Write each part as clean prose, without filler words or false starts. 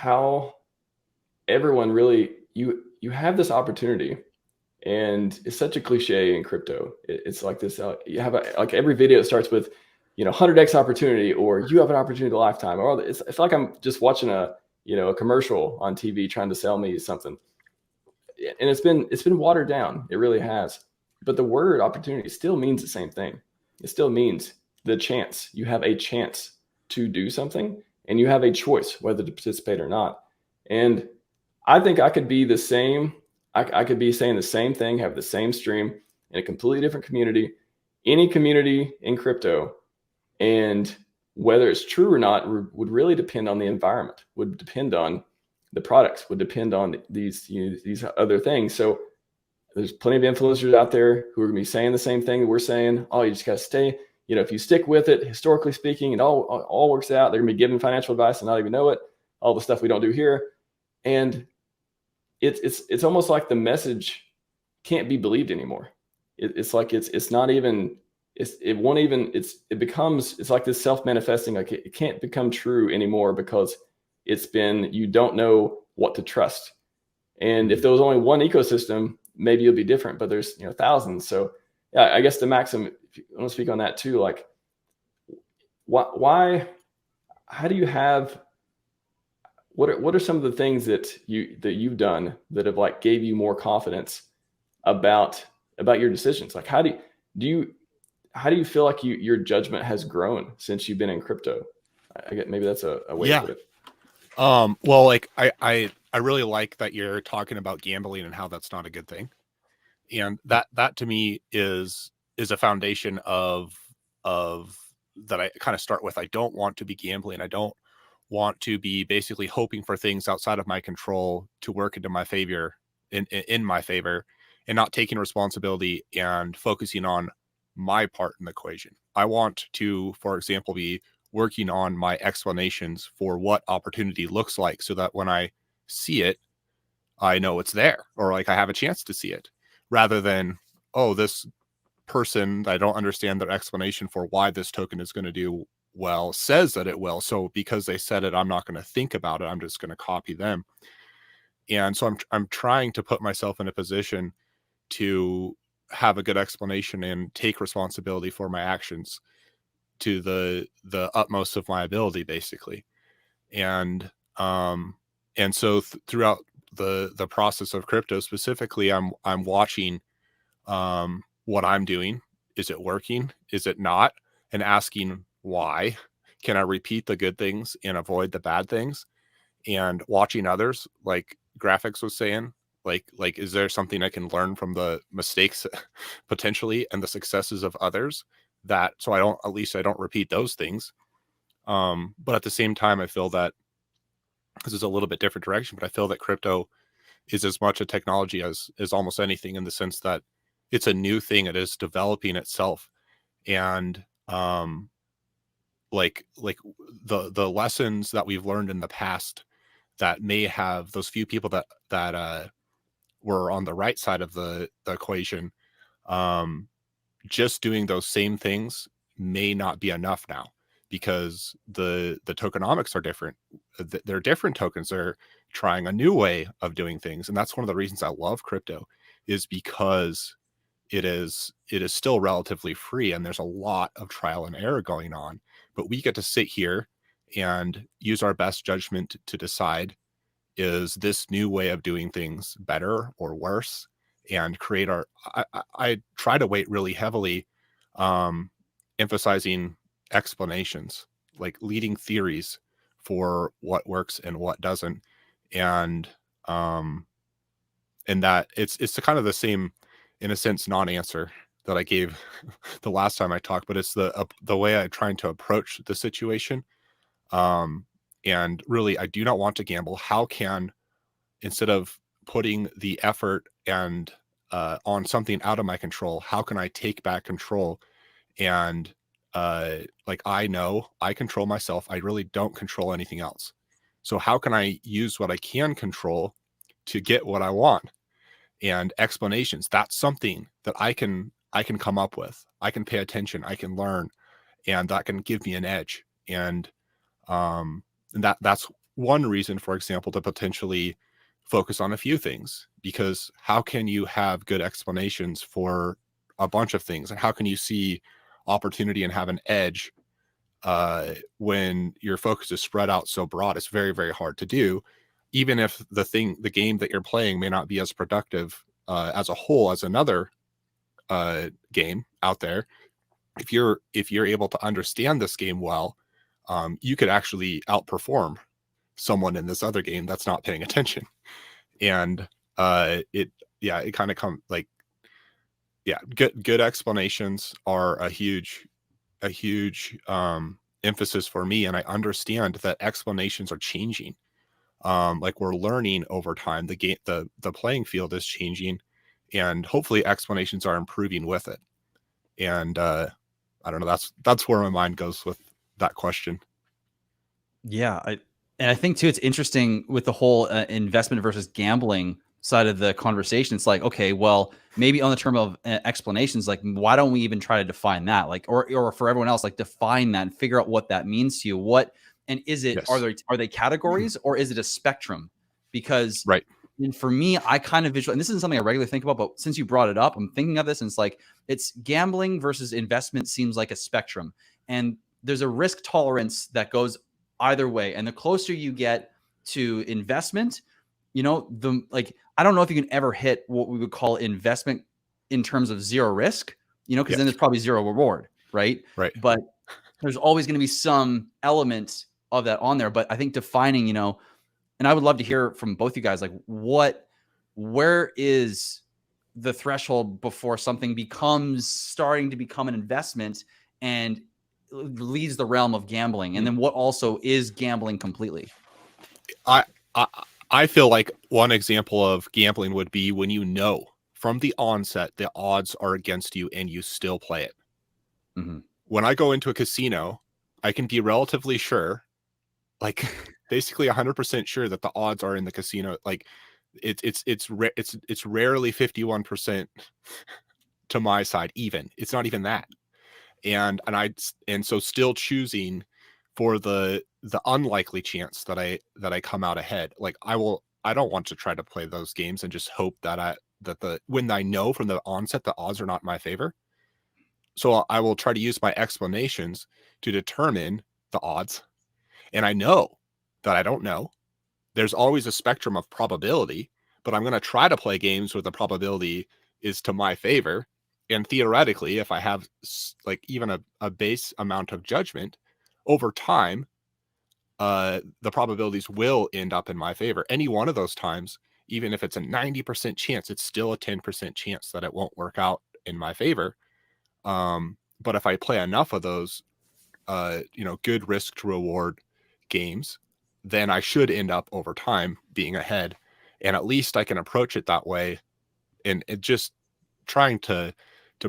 how everyone really, you have this opportunity, and it's such a cliche in crypto. It's like this, you have like every video starts with, 100x opportunity, or you have an opportunity of a lifetime, or it's like I'm just watching a commercial on TV trying to sell me something. And it's been watered down. It really has. But the word opportunity still means the same thing. It still means the chance. You have a chance to do something, and you have a choice whether to participate or not. And I think I could be the same. I could be saying the same thing, have the same stream in a completely different community, any community in crypto. And whether it's true or not would really depend on the environment, would depend on the products, would depend on these other things. So there's plenty of influencers out there who are going to be saying the same thing that we're saying. Oh, you just got to stay. If you stick with it, historically speaking, it all works out. They're going to be giving financial advice and not even know it. All the stuff we don't do here. And it's almost like the message can't be believed anymore. It's like it's not even, it won't even, it's like this self-manifesting, like it can't become true anymore, because you don't know what to trust. And if there was only one ecosystem, maybe it'll be different, but there's thousands. So yeah, I guess the Maxim, if you want to speak on that too, like why, how do you have, what are some of the things that you've done that have like gave you more confidence about your decisions? Like how do you feel like your judgment has grown since you've been in crypto? I get, maybe that's a way to put it. Well, like I really like that you're talking about gambling and how that's not a good thing. And that to me is a foundation of that I kind of start with. I don't want to be gambling. I don't want to be basically hoping for things outside of my control to work into my favor, in my favor, and not taking responsibility and focusing on my part in the equation. I want to, for example, be working on my explanations for what opportunity looks like, so that when I see it, I know it's there, or like I have a chance to see it, rather than, oh, this person, I don't understand their explanation for why this token is going to do well, says that it will. So because they said it, I'm not going to think about it. I'm just going to copy them. And so I'm trying to put myself in a position to have a good explanation and take responsibility for my actions to the utmost of my ability, basically. And so throughout the process of crypto specifically, I'm watching what I'm doing. Is it working? Is it not? And asking why. Can I repeat the good things and avoid the bad things? And watching others, like Graphics was saying, like is there something I can learn from the mistakes potentially and the successes of others, that so I don't repeat those things. But at the same time, I feel that this is a little bit different direction, but I feel that crypto is as much a technology as almost anything, in the sense that it's a new thing. It is developing itself. And like the lessons that we've learned in the past, that may have those few people that were on the right side of the equation, just doing those same things may not be enough now, because the tokenomics are different. They're different tokens. They're trying a new way of doing things. And that's one of the reasons I love crypto, is because it is still relatively free, and there's a lot of trial and error going on, but we get to sit here and use our best judgment to decide, is this new way of doing things better or worse, and create our, I try to weight really heavily, emphasizing explanations, like leading theories for what works and what doesn't. And that it's kind of the same, in a sense, non-answer that I gave the last time I talked, but it's the way I'm trying to approach the situation. And really, I do not want to gamble. How can, instead of putting the effort and on something out of my control, how can I take back control? And like, I know I control myself. I really don't control anything else. So how can I use what I can control to get what I want? And explanations, that's something that I can come up with. I can pay attention, I can learn, and that can give me an edge. And that's one reason, for example, to potentially focus on a few things, because how can you have good explanations for a bunch of things, and how can you see opportunity and have an edge when your focus is spread out so broad? It's very, very hard to do, even if the game that you're playing may not be as productive as a whole as another game out there. If you're able to understand this game well, you could actually outperform someone in this other game that's not paying attention. And it kind of good explanations are a huge emphasis for me. And I understand that explanations are changing. Like, we're learning over time. The playing field is changing, and hopefully explanations are improving with it. And I don't know, that's where my mind goes with that question. Yeah, I think too, it's interesting with the whole investment versus gambling side of the conversation. It's like, okay, well, maybe on the term of explanations, like, why don't we even try to define that? Like, or for everyone else, like, define that and figure out what that means to you. What, and is it, Yes. are they categories, or is it a spectrum? Because Right. and for me, I kind of visualize, and this isn't something I regularly think about, but since you brought it up, I'm thinking of this, and it's like, it's gambling versus investment seems like a spectrum. And there's a risk tolerance that goes either way. And the closer you get to investment, I don't know if you can ever hit what we would call investment in terms of zero risk, because then there's probably zero reward, right? Right. But there's always going to be some element of that on there. But I think defining, and I would love to hear from both you guys, like, where is the threshold before something starting to become an investment and leaves the realm of gambling, and then what also is gambling completely? I feel like one example of gambling would be when from the onset the odds are against you and you still play it. Mm-hmm. When I go into a casino, I can be relatively sure, like basically 100% sure, that the odds are in the casino. Like, it's rarely 51% to my side. Even it's not even that. And so still choosing for the unlikely chance that I come out ahead. Like, I don't want to try to play those games and just hope that when I know from the onset the odds are not in my favor. So I will try to use my explanations to determine the odds. And I know that I don't know. There's always a spectrum of probability, but I'm going to try to play games where the probability is to my favor. And theoretically, if I have like even a base amount of judgment, over time, the probabilities will end up in my favor. Any one of those times, even if it's a 90% chance, it's still a 10% chance that it won't work out in my favor. But if I play enough of those, good risk to reward games, then I should end up over time being ahead. And at least I can approach it that way. And it just trying to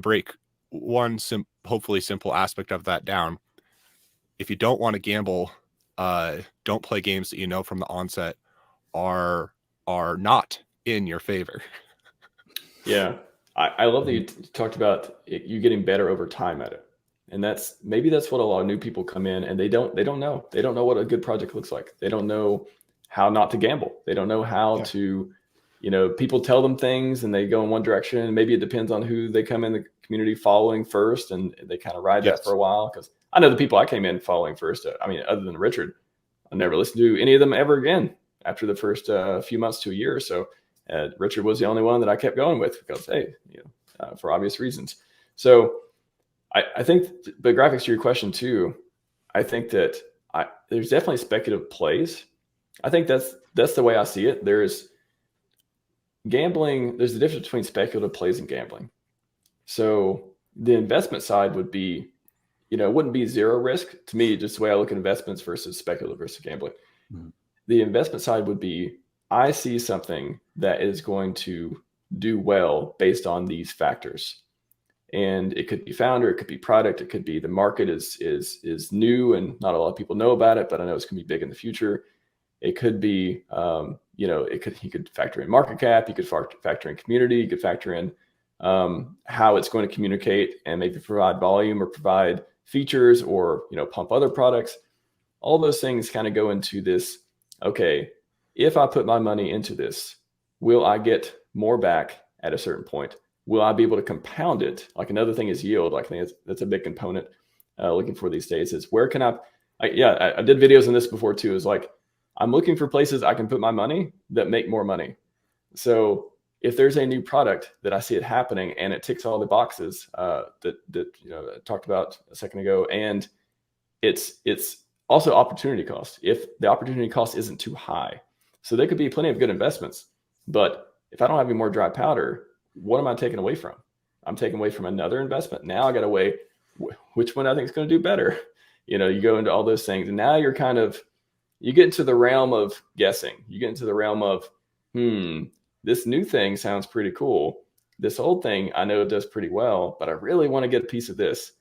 break one hopefully simple aspect of that down. If you don't want to gamble, don't play games that you know from the onset are not in your favor. Yeah. I love that you talked about you getting better over time at it. And that's what a lot of new people come in and they don't know. They don't know what a good project looks like. They don't know how not to gamble. They don't know how to, people tell them things and they go in one direction. Maybe it depends on who they come in the community following first, and they kind of ride that for a while. Because I know the people I came in following first, other than Richard, I never listened to any of them ever again after the first few months to a year or so. Richard was the only one that I kept going with because, hey, for obvious reasons. So I think the graphics to your question too, I think that there's definitely speculative plays. I think that's the way I see it. There's gambling. There's a difference between speculative plays and gambling. So the investment side would be, it wouldn't be zero risk to me, just the way I look at investments versus speculative versus gambling. Mm-hmm. The investment side would be, I see something that is going to do well based on these factors. And it could be founder, it could be product, it could be the market is new and not a lot of people know about it, but I know it's going to be big in the future. It could be, you could factor in market cap, you could factor in community, you could factor in how it's going to communicate and maybe provide volume or provide features or, pump other products. All those things kind of go into this okay, if I put my money into this, will I get more back at a certain point? Will I be able to compound it? Like another thing is yield. Like I think that's a big component looking for these days is where can I did videos on this before too. Is like, I'm looking for places I can put my money that make more money. So if there's a new product that I see it happening and it ticks all the boxes that I talked about a second ago, and it's also opportunity cost. If the opportunity cost isn't too high, so there could be plenty of good investments, but if I don't have any more dry powder, what am I taking away from? I'm taking away from another investment. Now I got to weigh which one I think is going to do better. You go into all those things, and now you get into the realm of guessing. You get into the realm of, this new thing sounds pretty cool. This old thing I know it does pretty well, but I really want to get a piece of this.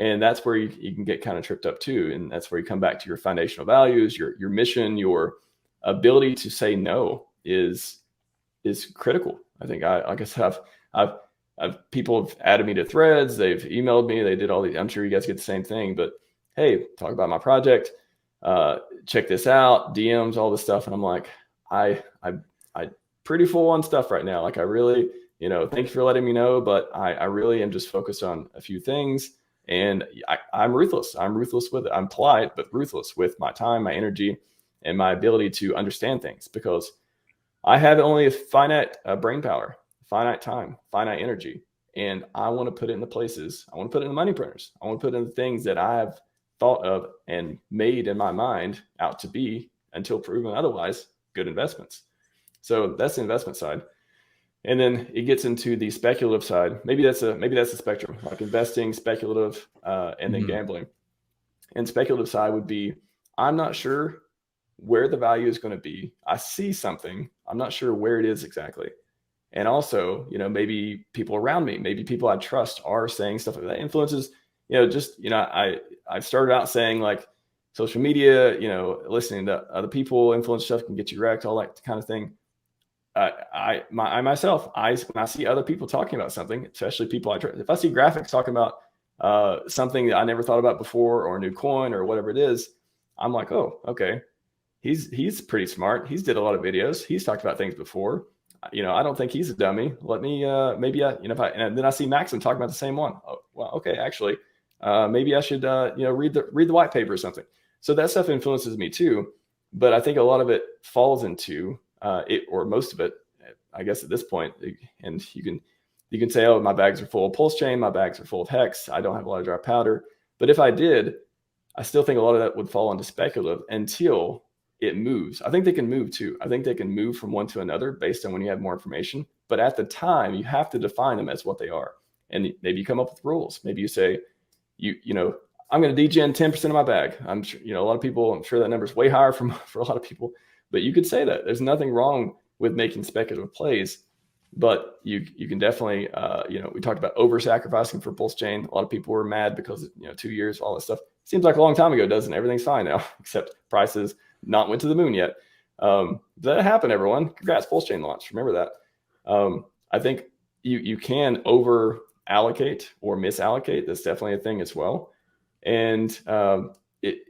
And that's where you can get kind of tripped up too. And that's where you come back to your foundational values, your mission, your ability to say no is critical. I think like I said, I've people have added me to threads. They've emailed me. They did all these. I'm sure you guys get the same thing, but hey, talk about my project. Check this out, DMs, all this stuff. And I'm like, I pretty full on stuff right now. Like I really, thank you for letting me know, but I really am just focused on a few things, and I'm ruthless. I'm ruthless with it. I'm polite, but ruthless with my time, my energy, and my ability to understand things, because I have only a finite brain power, finite time, finite energy. And I want to put it in the places. I want to put it in the money printers. I want to put it in the things that I have thought of and made in my mind out to be, until proven otherwise, good investments. So that's the investment side. And then it gets into the speculative side. Maybe that's a spectrum, like investing, speculative, and then gambling. And speculative side would be, I'm not sure where the value is going to be. I see something. I'm not sure where it is exactly. And also, maybe people around me, maybe people I trust are saying stuff like that influences, I started out saying like social media, listening to other people, influence stuff can get you wrecked, all that kind of thing. When I see other people talking about something, especially people I trust, if I see graphics talking about something that I never thought about before, or a new coin or whatever it is, I'm like, oh, okay. He's pretty smart. He's did a lot of videos. He's talked about things before. I don't think he's a dummy. Let me, and then I see Maxim talking about the same one. Oh, well, okay, actually, maybe I should, read the white paper or something. So that stuff influences me too. But I think a lot of it falls into or most of it, I guess at this point, and you can say, oh, my bags are full of PulseChain, my bags are full of Hex, I don't have a lot of dry powder. But if I did, I still think a lot of that would fall into speculative until it moves. I think they can move too. I think they can move from one to another based on when you have more information. But at the time, you have to define them as what they are. And maybe you come up with rules. Maybe you say, I'm going to degen 10% of my bag. I'm sure, a lot of people, I'm sure that number is way higher for a lot of people. But you could say that. There's nothing wrong with making speculative plays. But you can definitely, we talked about over-sacrificing for PulseChain. A lot of people were mad because, 2 years, all that stuff. Seems like a long time ago, doesn't it? Everything's fine now, except prices not went to the moon yet. That happened, everyone. Congrats, PulseChain launch. Remember that. I think you can over allocate or misallocate. That's definitely a thing as well. And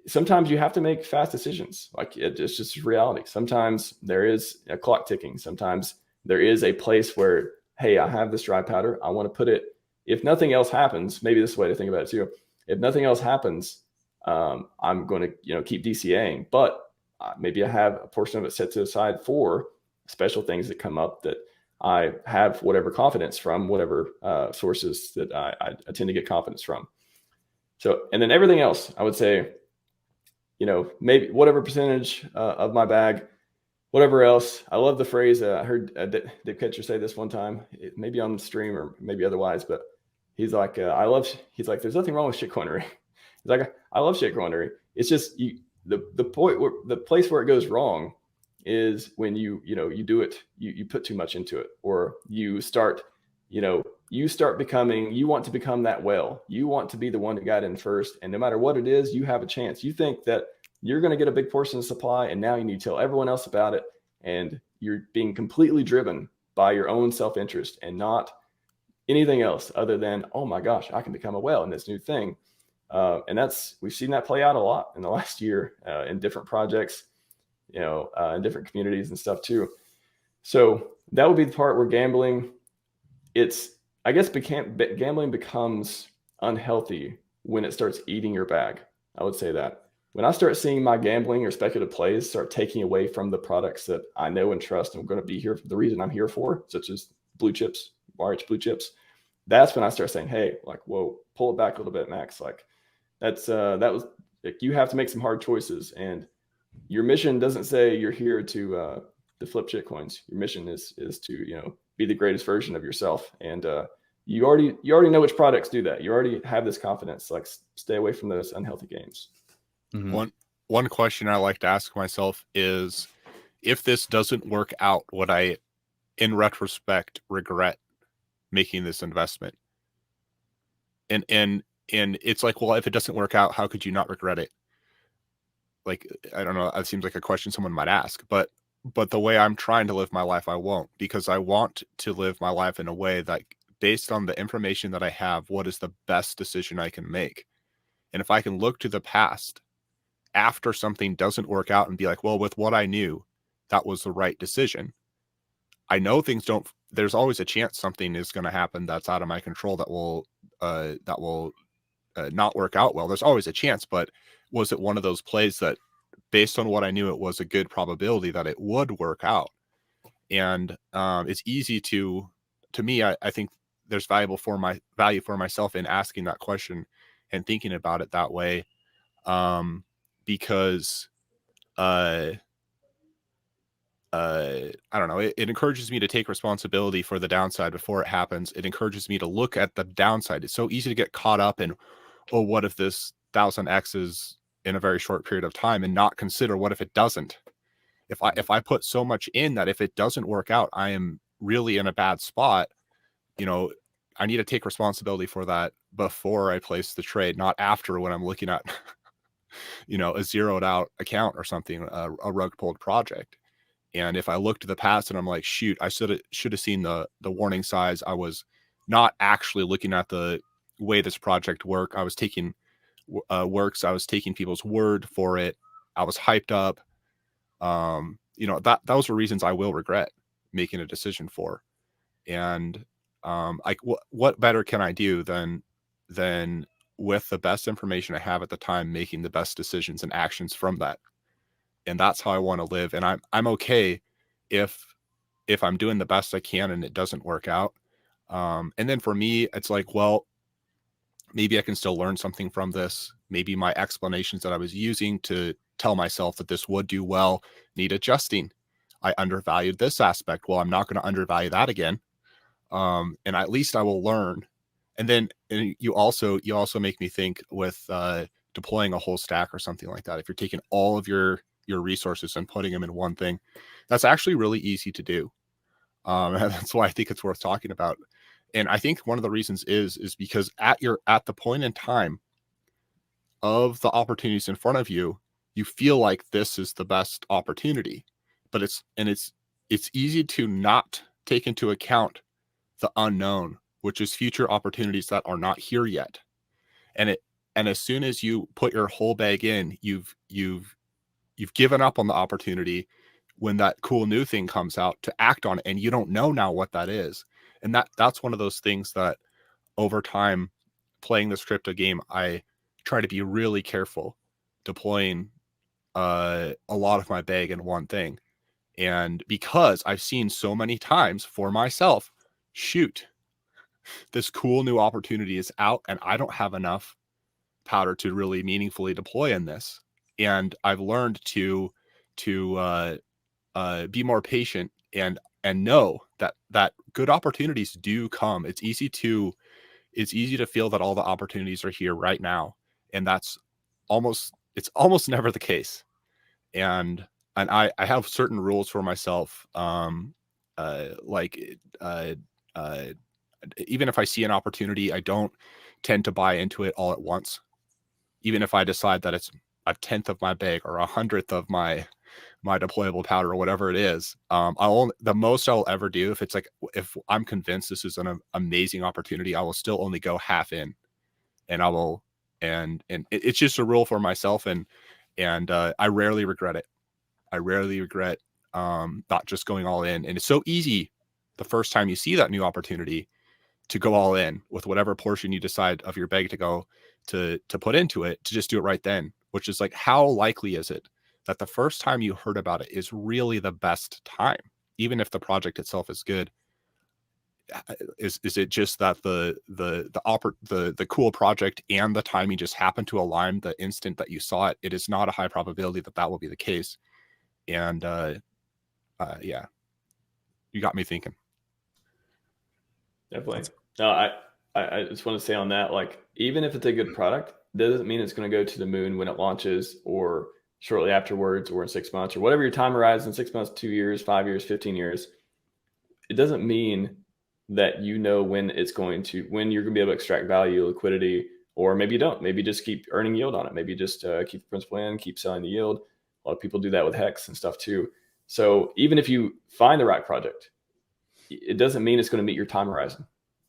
sometimes you have to make fast decisions. Like it's just reality. Sometimes there is a clock ticking. Sometimes there is a place where, hey, I have this dry powder. I want to put it, if nothing else happens, maybe this is the way to think about it too. If nothing else happens, I'm going to, keep DCAing, but maybe I have a portion of it set to the side for special things that come up that I have whatever confidence from, whatever sources that I tend to get confidence from. So, and then everything else, I would say, maybe whatever percentage of my bag, whatever else. I love the phrase. I heard Dave Ketcher say this one time, maybe on the stream or maybe otherwise, but he's like, there's nothing wrong with shitcoinery. He's like, I love shitcoinery. It's just the place where it goes wrong is when you do it, you put too much into it, or you start becoming, you want to become that whale. You want to be the one that got in first. And no matter what it is, you have a chance. You think that you're going to get a big portion of supply, and now you need to tell everyone else about it. And you're being completely driven by your own self-interest and not anything else other than, oh my gosh, I can become a whale in this new thing. And we've seen that play out a lot in the last year in different projects. in different communities and stuff too. So that would be the part where gambling, gambling becomes unhealthy when it starts eating your bag. I would say that. When I start seeing my gambling or speculative plays start taking away from the products that I know and trust and I'm going to be here for the reason I'm here for, such as blue chips, RH blue chips, that's when I start saying, hey, like, whoa, pull it back a little bit, Max. Like you have to make some hard choices, and your mission doesn't say you're here to flip shitcoins. Your mission is to, be the greatest version of yourself. And you already know which products do that. You already have this confidence. Like, stay away from those unhealthy games. Mm-hmm. One question I like to ask myself is, if this doesn't work out, would I, in retrospect, regret making this investment? And it's like, well, if it doesn't work out, how could you not regret it? Like, I don't know. It seems like a question someone might ask, but the way I'm trying to live my life, I won't, because I want to live my life in a way that, based on the information that I have, what is the best decision I can make? And if I can look to the past after something doesn't work out and be like, well, with what I knew, that was the right decision. I know things don't, there's always a chance something is going to happen that's out of my control that will not work out well. There's always a chance, but was it one of those plays that, based on what I knew, it was a good probability that it would work out? And it's easy to me, I think there's value for myself in asking that question and thinking about it that way. Because I don't know, it encourages me to take responsibility for the downside before it happens. It encourages me to look at the downside. It's so easy to get caught up in, oh, what if this 1000x is in a very short period of time, and not consider, what if it doesn't? If I put so much in that if it doesn't work out, I am really in a bad spot. I need to take responsibility for that before I place the trade, not after, when I'm looking at a zeroed out account or something, a rug pulled project. And if I look to the past and I'm like, shoot, I should have seen the warning signs. I was not actually looking at the way this project worked. I was taking I was taking people's word for it. I was hyped up. Those were reasons I will regret making a decision for. And what better can I do than with the best information I have at the time, making the best decisions and actions from that? And that's how I want to live. And I'm okay if I'm doing the best I can and it doesn't work out. And then for me, it's like, well, maybe I can still learn something from this. Maybe my explanations that I was using to tell myself that this would do well need adjusting. I undervalued this aspect. Well, I'm not going to undervalue that again. And at least I will learn. And then you also make me think with deploying a whole stack or something like that. If you're taking all of your resources and putting them in one thing, that's actually really easy to do. And that's why I think it's worth talking about. And I think one of the reasons is because at the point in time of the opportunities in front of you, you feel like this is the best opportunity, but it's easy to not take into account the unknown, which is future opportunities that are not here yet. And as soon as you put your whole bag in, you've given up on the opportunity when that cool new thing comes out to act on it, and you don't know now what that is. And that's one of those things that over time, playing this crypto game, I try to be really careful deploying a lot of my bag in one thing. And because I've seen so many times for myself, shoot, this cool new opportunity is out and I don't have enough powder to really meaningfully deploy in this. And I've learned to be more patient and know that good opportunities do come. It's easy to feel that all the opportunities are here right now, and it's almost never the case. And I have certain rules for myself, even if I see an opportunity, I don't tend to buy into it all at once. Even if I decide that it's a 10th of my bag or 100th of my deployable powder or whatever it is, the most I'll ever do, if I'm convinced this is an amazing opportunity, I will still only go half in, and I will, and it's just a rule for myself, and I rarely regret it. I rarely regret not just going all in. And it's so easy the first time you see that new opportunity to go all in with whatever portion you decide of your bag to go to put into it, to just do it right then, which is like, how likely is it that the first time you heard about it is really the best time, even if the project itself is good? Is it just that the cool project and the timing just happened to align the instant that you saw it? It is not a high probability that that will be the case. And yeah, you got me thinking. Definitely. No, I just want to say on that, like, even if it's a good product, doesn't mean it's going to go to the moon when it launches or shortly afterwards or in 6 months or whatever your time horizon, 6 months, 2 years, 5 years, 15 years. It doesn't mean that you know when it's going to, when you're going to be able to extract value, liquidity, or maybe you don't. Maybe just keep earning yield on it. Maybe just keep the principal in, keep selling the yield. A lot of people do that with Hex and stuff too. So even if you find the right project, it doesn't mean it's going to meet your time horizon.